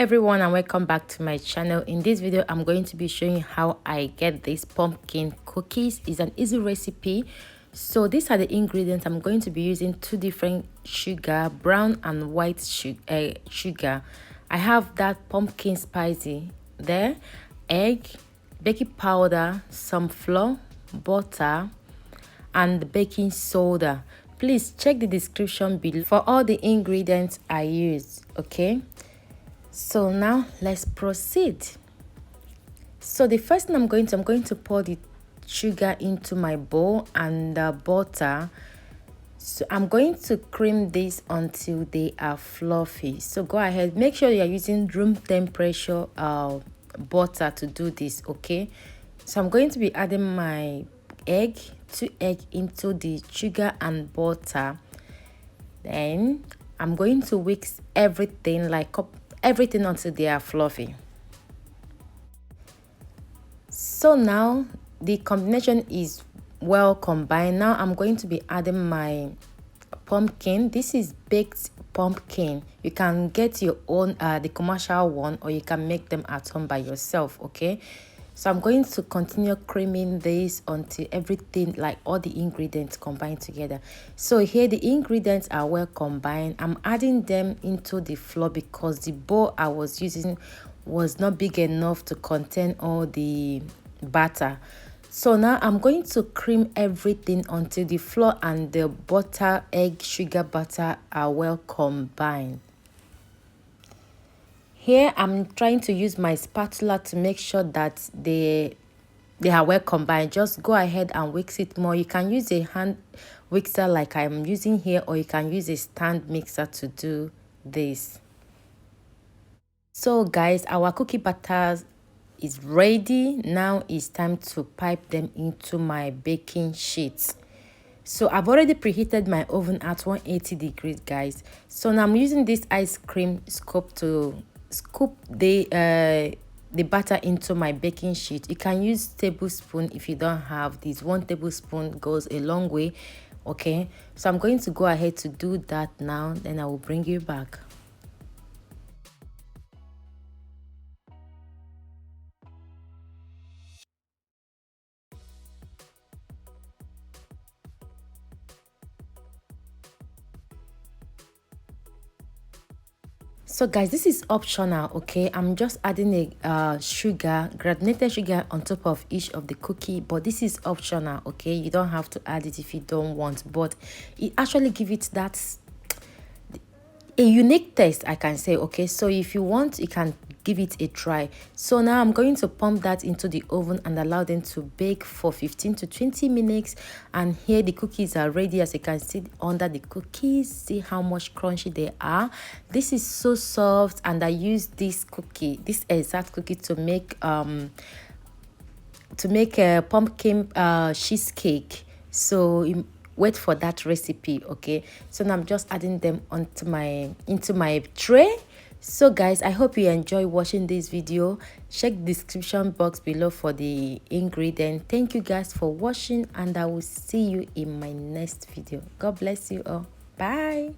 Everyone, and welcome back to my channel. In this video I'm going to be showing you how I get these pumpkin cookies. It's an easy recipe. So these are the ingredients. I'm going to be using two different sugar, brown and white sugar. I have that pumpkin spicy there, egg, baking powder, some flour, butter and baking soda. Please check the description below for all the ingredients I use. Okay, so now let's proceed. So the first thing I'm going to pour the sugar into my bowl and the butter. So I'm going to cream this until they are fluffy. So go ahead, make sure you are using room temperature butter to do this. Okay, so I'm going to be adding my two eggs into the sugar and butter. Then I'm going to whisk everything, like everything until they are fluffy. So now the combination is well combined. Now I'm going to be adding my pumpkin. This is baked pumpkin. You can get your own the commercial one, or you can make them at home by yourself. Okay, so I'm going to continue creaming this until everything, like all the ingredients, combine together. So here the ingredients are well combined. I'm adding them into the flour because the bowl I was using was not big enough to contain all the batter. So now I'm going to cream everything until the flour and the butter, egg, sugar, butter are well combined. Here I'm trying to use my spatula to make sure that they are well combined. Just go ahead and whisk it more. You can use a hand whisker like I'm using here, or you can use a stand mixer to do this. So guys, our cookie batters is ready. Now it's time to pipe them into my baking sheets. So I've already preheated my oven at 180 degrees, guys. So now I'm using this ice cream scoop to scoop the batter into my baking sheet. You can use tablespoon if you don't have this. 1 tablespoon goes a long way. Okay, so I'm going to go ahead to do that now, then I will bring you back. So guys, this is optional. Okay, I'm just adding a sugar, granulated sugar on top of each of the cookie, but this is optional. Okay, you don't have to add it if you don't want, but it actually gives it that a unique taste, I can say. Okay, so if you want, you can give it a try. So now I'm going to pump that into the oven and allow them to bake for 15 to 20 minutes. And here the cookies are ready. As you can see under the cookies, see how much crunchy they are. This is so soft, and I use this exact cookie to make a pumpkin cheesecake. So wait for that recipe. Okay, so now I'm just adding them into my tray. So guys, I hope you enjoy watching this video. Check the description box below for the ingredient. Thank you guys for watching, and I will see you in my next video. God bless you all. Bye.